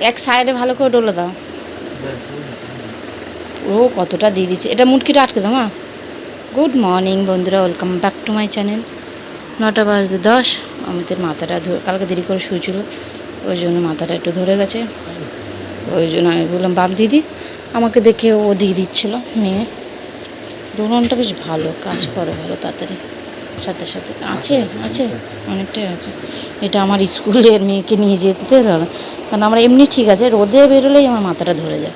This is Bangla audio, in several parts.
এক সাইডে ভালো করে ডলে দাও। ও কতটা দিয়ে দিচ্ছে, এটা মুটকিটা আটকে দাও মা। গুড মর্নিং বন্ধুরা, welcome back to my channel. 9:10 অমিতের মাথাটা কালকে দেরি করে শুয়েছিল, ওই জন্য মাথাটা একটু ধরে গেছে। ওই জন্য আমি বললাম বাপ দিদি, আমাকে দেখে ও দিয়ে দিচ্ছিলো মেয়ে। রোহনটা বেশ ভালো কাজ করে, ভালো তাড়াতাড়ি সাথে সাথে আছে আছে অনেকটাই আছে। এটা আমার স্কুলের মেয়েকে নিয়ে যেতে ধরো, কারণ আমরা এমনি ঠিক আছে, রোদে বেরোলেই আমার মাথাটা ধরে যায়,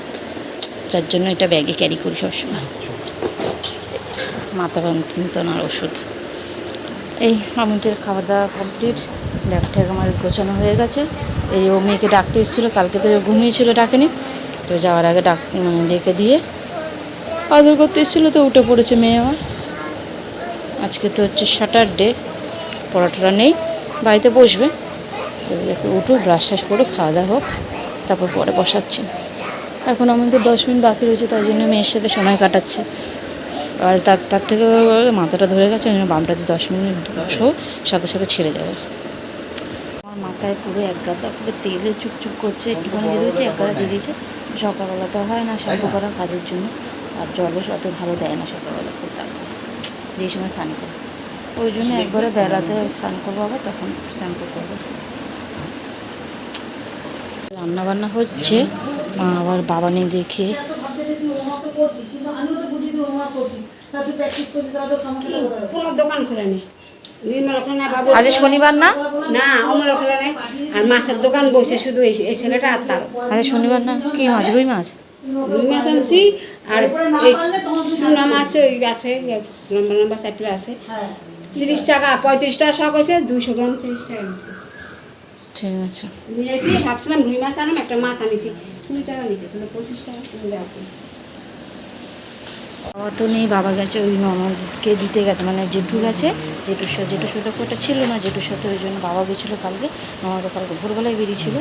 যার জন্য এটা ব্যাগে ক্যারি করি সবসময়। মাথা যন্ত্রণার ওষুধ। এই আমাদের খাওয়া দাওয়া কমপ্লিট, ব্যাগ ট্যাগ আমার গোছানো হয়ে গেছে। এই ও মেয়েকে ডাকতে এসেছিলো, কালকে তো ঘুমিয়েছিল ডাকেনি, তো যাওয়ার আগে ডেকে দিয়ে আদর করতে এসেছিলো, তো উঠে পড়েছে মেয়ে আমার। আজকে তো হচ্ছে স্যাটারডে, পড়াটা নেই, বাড়িতে বসবে। উঠো ব্রাশ টাশ করে খাওয়া দাওয়া হোক, তারপর পরে বসাচ্ছি। এখন আমাদের 10 মিনিট বাকি রয়েছে, তাই জন্য মেয়ের সাথে সময় কাটাচ্ছে। আর তার থেকে মাথাটা ধরে গেছে, ওই জন্য বামটাতে 10 মিনিট বসো, সাথে সাথে ছেড়ে যাবে। আমার মাথায় পুরো এক গাদা পুরো তেলে চুপচুপ করছে, একটুখানি দিয়ে দিয়েছে, এক গাদা দিয়ে দিয়েছে। সকালবেলা তো হয় না শ্যাম্পু করা কাজের জন্য, আর জলও অত ভালো দেয় না সকালবেলা, খুব তাড়াতাড়ি যেই সময় স্নান করে, ওই জন্য একবারে বেলাতে স্নান করবো, আবার তখন শ্যাম্পু করবো। রান্নাবান্না হচ্ছে, মা আবার বাবা নেই দেখে দোকান খোলা নেই, আজ শনিবার না, না অমল খোলা নেই, আর মাছের দোকান বসে শুধু এই ছেলেটা আর তার। আজ শনিবার না, কি মাছ? রুই মাছ। রুই মাছ আনছি, আর এই চুনা মাছ ওই আছে, লম্বা লম্বা চাপলা আছে, 30 টাকা 35 টাকা শখ হয়েছে, 200 গ্রাম 30 টাকা নিচ্ছে। ঠিক আছে, নিয়েছি, ভাবছিলাম রুই মাছ আনাম, একটা মাছ আনিছি 20 টাকা নিচ্ছে, তাহলে 25 টাকা রাখো। বাবা তো নেই, বাবা গেছে ওই ননদকে দিতে গেছে, মানে জেঠু গেছে, জেঠুর সাথে ওটা ছিল না, জেঠুর সাথে, ওই জন্য বাবা গেছিলো কালকে। ননদও কালকে ভোরবেলায় বেরিয়েছিল,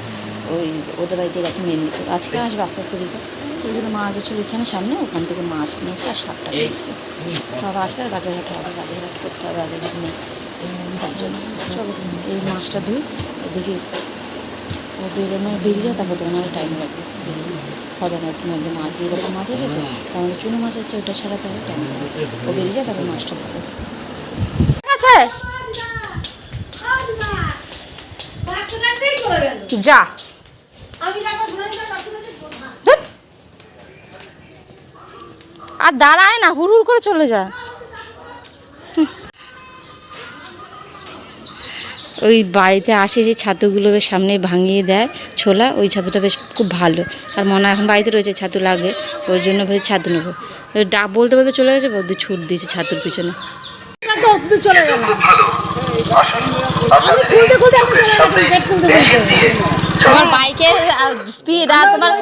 ওই ওদের বাড়িতে গেছে মেদিনীপুর, আজকে আসবে আস্তে আস্তে বিকেল। ওই জন্য মা গেছিলো এখানে সামনে, ওখান থেকে মাছ নিয়েছে আর 7 টাকা এসছে। বাবা আসলে বাজারঘাট হবে, বাজারঘাট করতে হবে, বাজারঘাট নেই, তার জন্য চলো এই মাছটা ধুই। দেখি ও বেরিয়ে যায়, তারপর তো ওনার টাইম লাগবে, হবে না একটু মধ্যে মাছ, 2 রকম মাছ আছে তো, তার চুনো মাছ আছে, ওটা ছাড়া তাহলে টাইম লাগবে। ও বেরিয়ে যায়, তারপর মাছটা ধরবে। ঠিক আছে যা, আর দাঁড়ায় না, হুড় করে চলে যা। ওই বাড়িতে আসে যে ছাতুগুলো বেশ সামনে ভাঙিয়ে দেয় ছোলা, ওই ছাতুটা বেশ খুব ভালো। আর মনে এখন বাড়িতে রয়েছে ছাতু লাগে, ওই জন্য ভেবে ছাতু নেবো। ডাক বলতে বলতে চলে গেছে, বৌদি ছুট দিয়েছে ছাতুর পিছনে। চলে গেল, আমি খুলতে খুলতে আমি চলে গেলাম, গেট খুলতে খুলতে। তোমার বাইকের স্পিড আর তোমার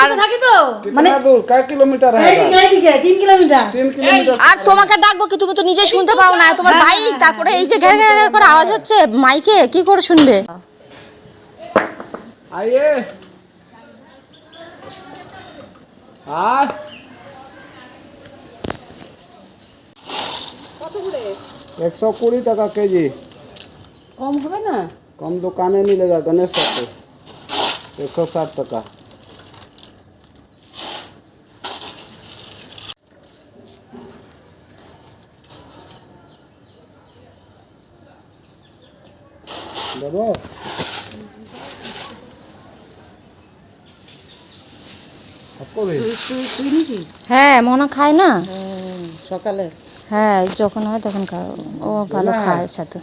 আর থাকি তো, মানে দূর কয় কিলোমিটার है এইদিকে 3 কিলোমিটার। 3 কিলোমিটার। আর তোমাকে ডাকবো কি, তুমি তো নিজে শুনতে পাও না, তোমার বাইক, তারপরে এই যে ঘ্যার ঘ্যার করে আওয়াজ হচ্ছে মাইকে, কি করে শুনবে? आइए हाँ কত করে? 120 টাকা কেজি। কম হবে না? कम दुकाने मिलेगा गणेश साथ 160 টাকা। দেবো হ্যাঁ মনা খায় না সকালে, হ্যাঁ যখন হয় তখন খায়, ও ভালো খায় ছাতু।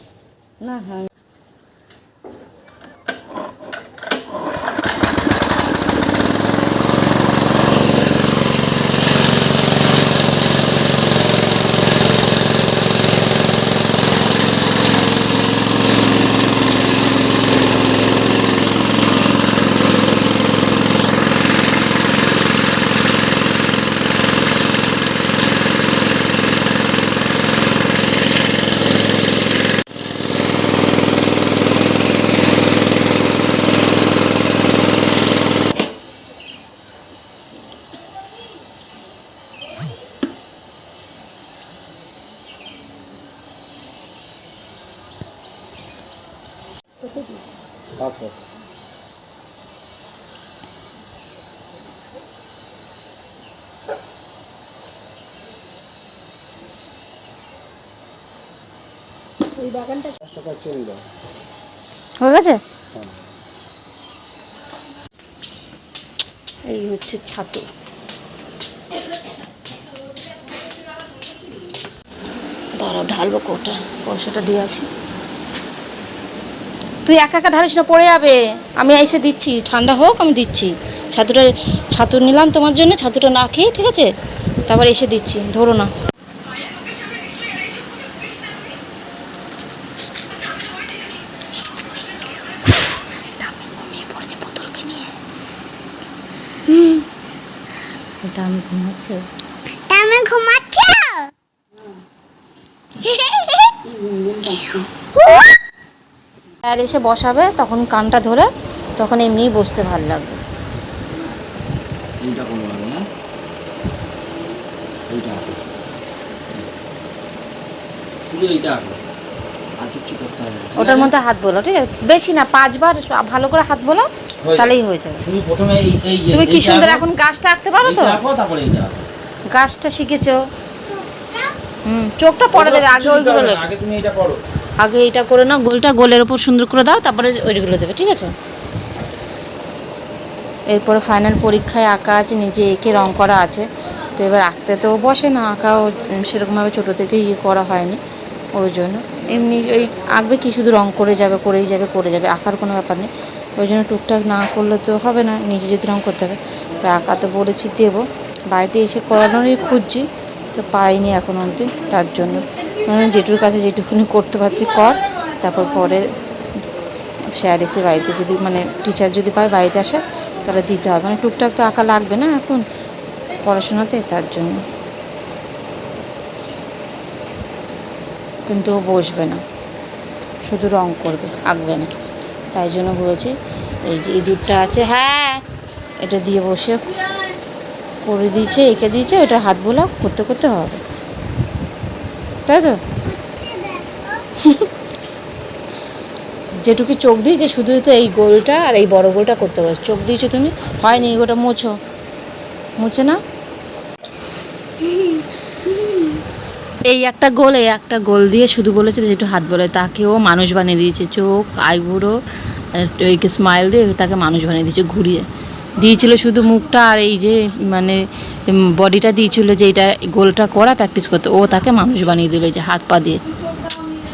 না হ্যাঁ আচ্ছা ওই বাগানটা 10 টাকা চেন দাও। হয়ে গেছে। এই হচ্ছে ছাতু। দাঁড়াও ঢালবো কোটা, পয়সাটা দিয়ে আসি। তুই একা একা ঢালিস না, পড়ে যাবে। আমি এসে দিচ্ছি, ঠান্ডা হোক আমি দিচ্ছি। ছাতু নিলাম তোমার জন্য, ছাতুটা না খেয়ে, ঠিক আছে, তারপর এসে দিচ্ছি, ধরো না। এটা আমি ঘুমাচ্ছি, আমি ঘুমাচ্ছ আর এসে বসাবে, তখন কানটা ধরে, তখন এমনিই বসতে ভালো লাগবে। এইটা করবো আমি, হ্যাঁ এইটা শুধু এইটা আঁকো, আর কিচ্ছু করতে হবে না, ঠিক ওটার আছে? মধ্যে হাত বোলো, ঠিক আছে, বেশি না, 5 বার ভালো করে হাত বোলো, হয়ে তাহলেই হয়ে যাবে। শুধু প্রথমে এই যে তুমি কি এইটা সুন্দর আঁকো, এখন গাছটা আঁকতে পারো তো? এইটা আঁকো, তারপরে এইটা আঁকো। গাছটা শিখেছো? চোখটা পরে দেবে, আগে কিচ্ছু দিতে ওইগুলো হবে না, লেখো। আগে তুমি এটা করো। আগে এইটা করে নাও, গোলটা গোলের ওপর সুন্দর করে দাও, তারপরে ওইগুলো দেবে, ঠিক আছে। এরপরে ফাইনাল পরীক্ষায় আঁকা আছে, নিজে এঁকে রং করা আছে। তো এবার আঁকতে তো বসে না, আঁকাও সেরকমভাবে ছোটো থেকে করা হয়নি, ওই জন্য এমনি ওই আঁকবে কি, শুধু রং করে যাবে, করে যাবে, আঁকার কোনো ব্যাপার নেই। ওই জন্য টুকটাক না করলে তো হবে না, নিজে যদি রং করতে হবে। তো আঁকা তো বলেছি দেবো, বাড়িতে এসে করানোরই খুঁজছি, তো পাইনি এখন অবধি। তার জন্য যেটুর কাছে যেটুকুনি করতে পারছি কর, তারপর পরে স্যার এসে বাড়িতে যদি, মানে টিচার যদি পায় বাড়িতে আসে, তাহলে দিতে হবে। মানে টুকটাক তো আঁকা লাগবে না এখন পড়াশোনাতে, তার জন্য। কিন্তু ও বসবে না, শুধু রং করবে, আঁকবে না। তাই জন্য বলেছি এই যে ইঁদুরটা আছে, হ্যাঁ এটা দিয়ে বসে করে দিয়েছে, এঁকে দিয়েছে, ওটা হাত বোলা করতে করতে হবে, তাই তো। যেটুকু চোখ দিয়েছে শুধু তো এই গোলটা আর এই বড় গোলটা করতে পারছো, চোখ দিয়েছো তুমি, হয়নি, ওটা মুছে না। এই একটা গোল দিয়ে শুধু বলেছে যে একটু হাত বলে, তাকেও মানুষ বানিয়ে দিয়েছে, চোখ, আইবুড়ো, ওইকে স্মাইল দিয়ে তাকে মানুষ বানিয়ে দিয়েছে, ঘুরিয়ে দিয়েছিল শুধু মুখটা, আর এই যে মানে বডিটা দিয়েছিল যে এইটা গোলটা করা প্র্যাকটিস করতে, ও তাকে মানুষ বানিয়ে দিল, যে হাত পা দিয়ে।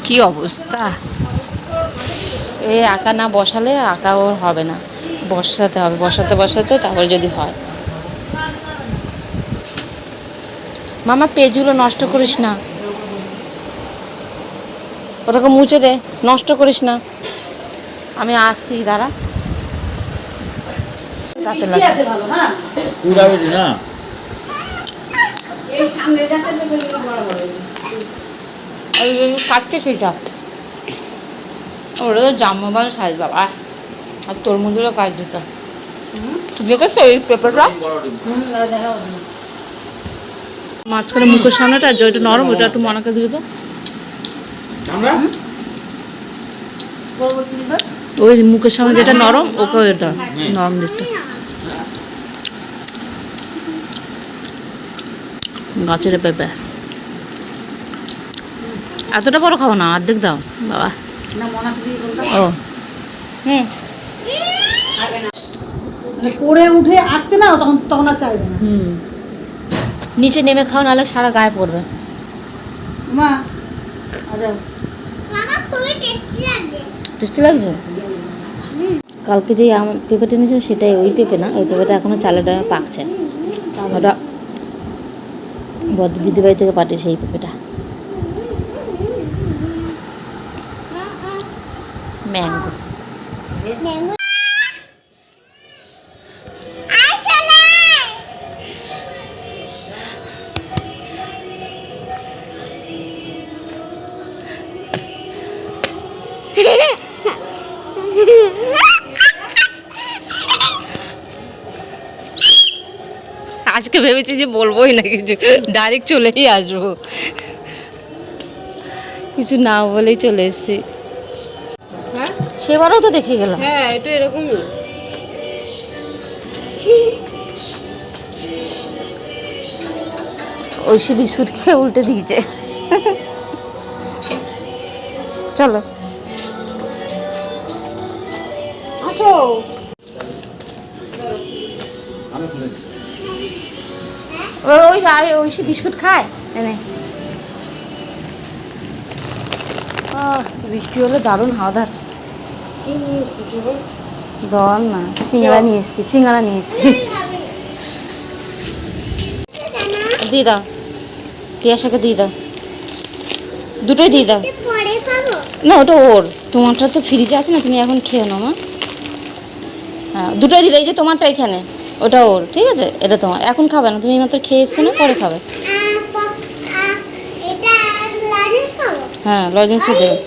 কি অবস্থা! এই আঁকা না বসালে আঁকা ওর হবে না, বসাতে হবে, বসাতে তারপরে যদি হয়। মামা পেজগুলো নষ্ট করিস না, ওটাকে মুছে দে, নষ্ট করিস না। আমি আসছি, দাঁড়া, তাতে লাগে। পুরাবে না, এই সামনের গাছের বেগুনগুলো বড় বড়। এই কাটছে সেসব, ওটা তো জাম্বান সাইজ বাবা, আর তোর মধ্যে কাজ দিত। তুই দেখেছো এই পেপারটা? মাঝখানে মুখের সামনেটা যেটা নরম, ওটা একটু মনাকে দিয়ে তো। আমরা ওই মুখের সামনে যেটা নরম, ওকে এটা নরম দিকটা। গাছের পেঁপে এতটা বড় খাবো না, অর্ধেক দাও বাবা। ও পড়ে উঠে আঁকতে না, তখন আর চাইবে না। নিচে নেমে খাও, নাহলে সারা গায়ে পড়বে। মা টেস্টি লাগছে। কালকে যে পেঁপেটা নিয়েছিল সেটাই, ওই পেঁপে না, ওই পেঁপেটা এখনো চালেটা পাকছে। ওটা বদ্ধ দিদিবাড়ি থেকে পাঠিয়েছে এই পেঁপেটা। ম্যাঙ্গো আজকে ভেবেছি যে বলবোই না কিছু, ডাইরেক্ট চলেই আসবো, কিছু না বলেই চলে এসেছি। সেবারও তো দেখে গেলাম। হ্যাঁ, এটা এরকমই। ঐশী বিস্কুট খেয়ে উল্টে দিয়েছে। চলো আসো। ওই সে বিস্কুট খায় এনে। বৃষ্টি হলে দারুণ হাওয়াদার। কি নিয়ে এসছিস এবার? দর না, সিঙ্গারা নিয়ে এসছি, সিঙ্গারা নিয়ে এসছি। দিয়ে দাও, পিয়াসাকে দিয়ে দাও, দুটোই দিয়ে দাও। পরে খাবো। না ওটা ওর, তোমারটা তো ফ্রিজে আছে না, তুমি এখন খেয়ে নাও মা। হ্যাঁ দুটোই দিলে, এই যে তোমারটা এখানে, ওটা ওর, ঠিক আছে? এটা তোমার, এখন খাবে না, তুমি মাত্র খেয়ে এসছো না, পরে খাবে। এটা লজেন্স খাবো। হ্যাঁ লজেন্সও দেবে।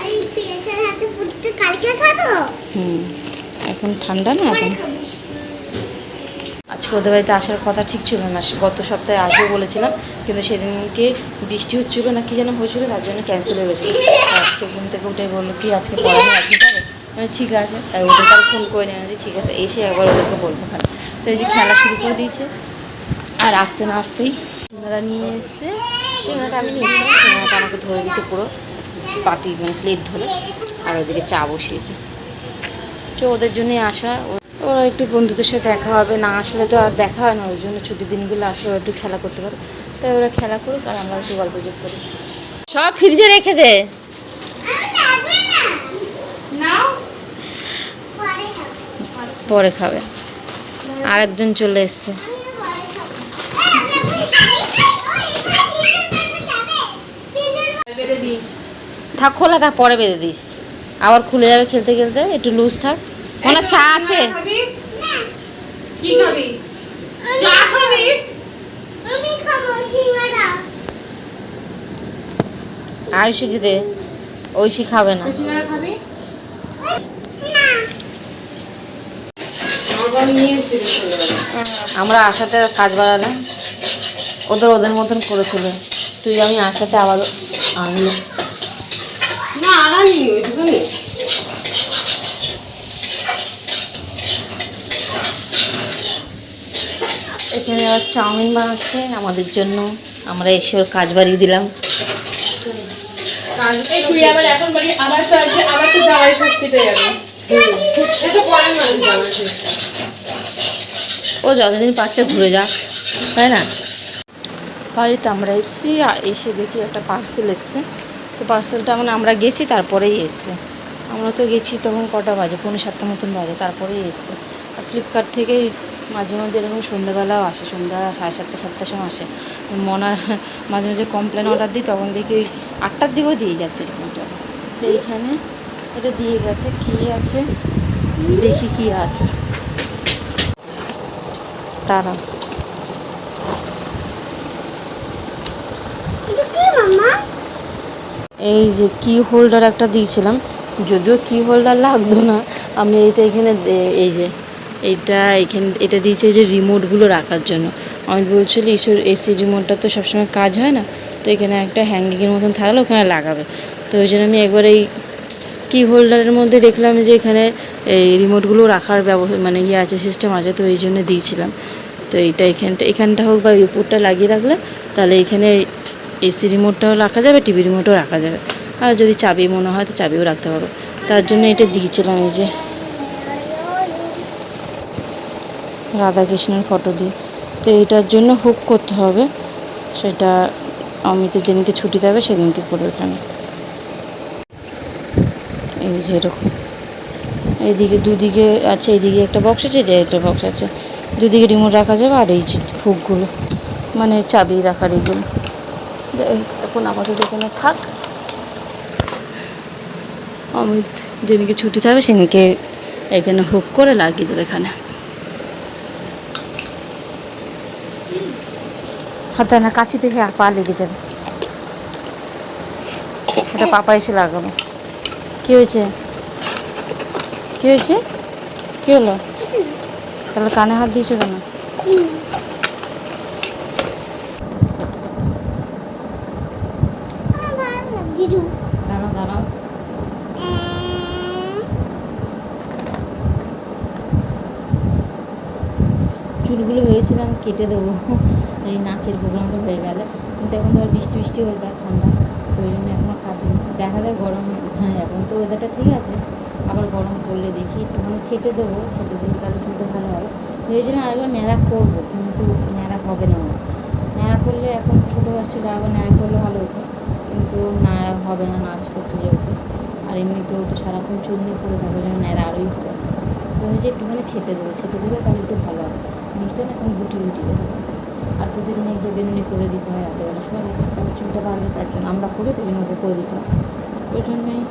এই পেঁয়াজের হাতে ফুটতে কালকে খাবো। এখন ঠান্ডা না এখন। আজকে ওদের বাড়িতে আসার কথা ঠিক ছিল না, গত সপ্তাহে আসবো বলেছিলাম, কিন্তু সেদিনকে বৃষ্টি হচ্ছিল না কি যেন হয়েছিল, তার জন্য ক্যান্সেল হয়ে গেছিলো। আজকে ঘুম থেকে উঠে বললো কি আজকে পড়ানো আজকে পারে, ঠিক আছে। তাই ওদের তার ফোন করে নিয়ে ঠিক আছে, এসে একবার ওদেরকে বলবো। হ্যাঁ তো এই যে খেলা শুরু করে দিয়েছে, আর আসতে না আসতেই সিঙ্গারা নিয়ে এসছে। সিঙ্গারাটা আমি নিয়ে এসেছিলাম, সিঙ্গারাটা আমাকে ধরে দিচ্ছে পুরো পাটি, মানে প্লেট ধরে, আর ওদিকে চা বসিয়েছে। তো ওদের জন্যই আসা, ওরা একটু বন্ধুদের সাথে দেখা হবে, না আসলে তো আর দেখা হয় না, ওই জন্য ছুটির দিনগুলো আসলে ওরা একটু খেলা করতে পারে, তাই ওরা খেলা করুক আর আমরা একটু গল্প যোগ করি। সব ফ্রিজে রেখে দে, পরে খাবে। আর একজন চলে এসছে, থাক খোলা থাক, পরে বেঁধে দিস, আবার খুলে যাবে খেলতে খেলতে, একটু লুজ থাক। ওনার চা আছে, কি খাবি? চা খাবি? আমি খাবো সিঙ্গারা। আয়ুষিকে দে, ঐশী খাবে না। সিঙ্গারা খাবি? আমরা আশাতে কাজ বাড়ালাম, ওদের মতন করেছিল, তুই আমি আশাতে আবার আনলো। না আনানি ওইটুকুনি। এখানে আবার চাউমিন বানাচ্ছে আমাদের জন্য, আমরা এসে ওর কাজ বাড়িয়ে দিলাম। তুই আবার এখন বাড়ি আবার তো আসবে, আবার তো জামাই ষষ্ঠীতে যাবে। এই তো পরে মানুষ জামাই ষষ্ঠী। ও যতদিন পাচ্ছে ঘুরে যাক, তাই না? বাড়িতে আমরা এসেছি, এসে দেখি একটা পার্সেল এসছে। তো পার্সেলটা মানে আমরা গেছি তারপরেই এসছে, আমরা তো গেছি তখন কটা বাজে, 6:45 মতন বাজে, তারপরেই এসছে। আর ফ্লিপকার্ট থেকে মাঝে মাঝে এরকম সন্ধ্যাবেলাও আসে, সন্ধ্যা 7:30 7টার সময় আসে। মনার মাঝে মাঝে কমপ্লেন অর্ডার দিই, তখন দেখি ওই 8টার দিকেও দিয়ে যাচ্ছে এরকমটা। তো এইখানে এটা দিয়ে গেছে, কী আছে দেখি কি আছে তারা। এটা কি মাম্মা? এই যে কি হোল্ডার একটা দিয়েছিলাম, যদিও কি হোল্ডার লাগতো না, আমি এইটা এখানে এই যে এটা দিয়েছে এই যে রিমোটগুলো রাখার জন্য। আমি বলছিল এসি রিমোটটা তো সবসময় কাজ হয় না, তো এখানে একটা হ্যাঙ্গিংয়ের মতন থাকলে ওখানে লাগাবে। তো ওই জন্য আমি একবার এই কি হোল্ডারের মধ্যে দেখলাম যে এখানে এই রিমোটগুলো রাখার ব্যবস্থা মানে আছে, সিস্টেম আছে, তো এই জন্য দিয়েছিলাম। তো এইটা এখানটা হোক বা উপরটা লাগিয়ে রাখলে তাহলে এখানে এসি রিমোটটাও রাখা যাবে, টিভি রিমোটও রাখা যাবে, আর যদি চাবি মনে হয় তো চাবিও রাখতে পারো, তার জন্য এটা দিয়েছিলাম। এই যে রাধাকৃষ্ণের ফটো দিয়ে, তো এইটার জন্য হুক করতে হবে, সেটা অমিতের যেদিনকে ছুটি দেবে সেদিনকে করবে। এখানে এই যে এরকম এইদিকে দুদিকে আছে, এইদিকে একটা বক্স আছে, এদিকে একটা বক্স আছে, দুদিকে রিমোট রাখা যাবে। আর এই যে হুকগুলো মানে চাবি রাখার এইগুলো, এখন আপাতত এখানে থাক, অমিত যেদিনকে ছুটি থাকবে সেদিনকে এখানে হুক করে লাগিয়ে দেবে। এখানে হাতে না কাছি দেখে পা লেগে যাবে, এটা পাপা এসে লাগাবে। কী হয়েছে, কী হয়েছে, কী হলো? তাহলে কানে হাত দিয়েছো কেন? জিজু দাঁড়াও দাঁড়াও, চুলগুলো ভেবেছিলাম কেটে দেবো এই নাচের প্রোগ্রামটা হয়ে গেলে, কিন্তু এখন তো আর বৃষ্টি হয়ে যায়, ঠান্ডা, তো ওই জন্য এখনও কাটিনি। দেখা যায় গরম, হ্যাঁ এখন তো ওয়েদারটা ঠিক আছে, আবার গরম পড়লে দেখি একটুখানি ছেটে দেবো, ছেটে দিলে তাহলে চুলটা ভালো হবে। ভেবেছিলাম আরেকবার ন্যাড়া করবো, কিন্তু ন্যাড়া হবে না আমার। ন্যাড়া করলে এখন ছোটো বাচ্চাটা আরেকবার ন্যাড়া করলে ভালো হতো, কিন্তু ন্যাড়া হবে না, নাচ করতে যেহেতু। আর এমনিতেও তো সারাক্ষণ চুল নিয়ে পড়ে থাকে, যেন ন্যাড়া আরোই হবে। তো ভেবেছি একটুখানি ছেটে দেবো, ছেটে দিলে তাহলে একটু ভালো হবে। জিনিসটা না এখন গুটি গুটি গেছে, আর প্রতিদিন এই যে বেনুনি করে দিতে হয় রাতেবেলা শোয়া, তাহলে চুলটা বাড়বে, তার জন্য আমরা করি, তাই জন্য ওকে করে দিতে হয়। ওই জন্যই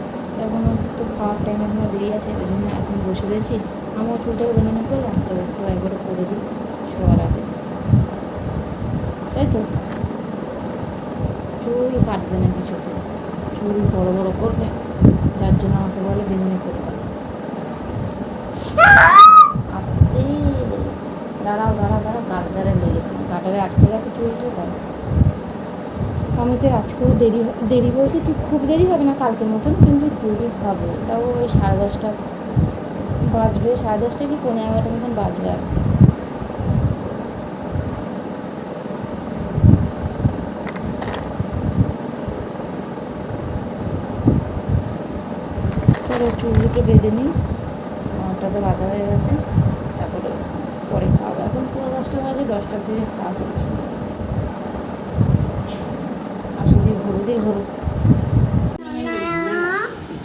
এখনও তো খাওয়ার টাইম এখনও দেরি আছে, ওই জন্য এখন বসে রয়েছি। আমিও চুলটাকে বেনুনি করলাম, তো একটু একবারে করে দিই শোয়ার আগে, তাই তো। চুল কাটবে না কিছুতে, চুল বড় বড় করবে, যার জন্য আমাকে বলে বেনুনি করবে। আস্তে দাঁড়াও দাঁড়াও দাঁড়াও, গাটারে লেগেছে, গাটারে আটকে গেছে চুলটা, তাই। অমিতের আজকেও দেরি বলছে কি, খুব দেরি হবে না কালকের মতন, কিন্তু দেরি হবে, তাও ওই 10:30 বাজবে, 10:30 কি 11:30 মতন বাজবে আসতে। চলো চুলগুলো বেঁধে নিই, 9টা তো বাঁধা হয়ে গেছে, তারপরে পরে খাওয়া। এখন পুরো 10টা বাজে, 10টার দিকে খাওয়া দেবো। আসলে দিয়ে ঘুরে দিয়ে ঘুরুক,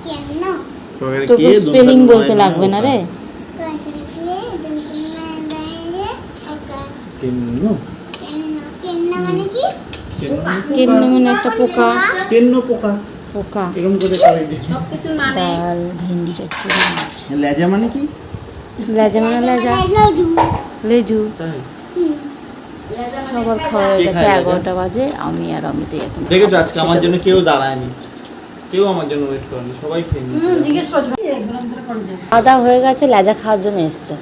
কেন তোকে স্পেলিং বলতে লাগবে না রে। কেন্ন কেন মানে কি? কেন্ন মানে একটা পোকা, কেন্ন পোকা পোকা। এরকম করে করে দিই। সব কিছুর মানে ডাল, ভেন্ডি, চচ্চড়ি, মাছ। লেজা মানে কি? লেজা মানে লেজা, লেজু। তাই সবার খাওয়া হয়ে কে গেছে, খায় লেজা? 11টা বাজে, আমি আর অমিতে এখন দেখেছো আজকে খেতে আমার জন্য বসছি। কেউ দাঁড়ায়নি, কেউ আমার জন্য ওয়েট করেনি, সবাই খেয়ে নিয়েছে। জিজ্ঞেস করছো খাওয়া দাওয়া হয়ে গেছে, লেজা খাওয়ার জন্য এসছে।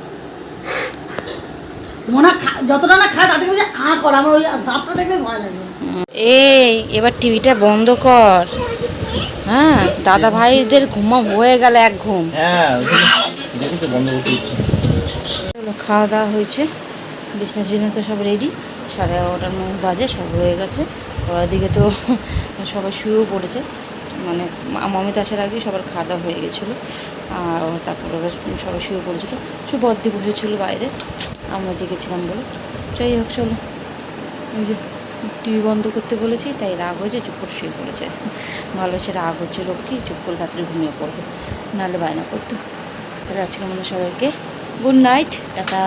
যতটা না খায় তাতে বলে কর, আমার ওই দাঁতটা দেখলে ভয় লাগে। এই এবার টিভিটা বন্ধ কর। হ্যাঁ, দাদা ভাইদের ঘুমাম হয়ে গেল এক ঘুম। হ্যাঁ দেখেছো, বন্ধ করতে ইচ্ছে। চলো খাওয়া দাওয়া হয়েছে, বিছনা টিছনা তো সব রেডি, 11:30 বাজে, সব হয়ে গেছে। ওর দিকে তো সবাই শুয়েও পড়েছে, মানে মমিতা আসার আগে সবার খাওয়া দাওয়া হয়ে গেছিলো। আর তারপরে ওরা সবাই শুয়ে পড়েছিলো, শুধু বদ্দি বসেছিলো বাইরে, আমরা জেগেছিলাম বলে। যাই হোক চলো, ওই যে টিভি বন্ধ করতে বলেছি, তাই রাগ হয়েছে, চুপ করে শুয়ে পড়েছে। ভালো সে রাগ হচ্ছিল কি, চুপ করে তাড়াতাড়ি ঘুমিয়ে পড়বে, নাহলে বায়না করতো। তাহলে আজকের মনে সবাইকে গুড নাইট, টাটা।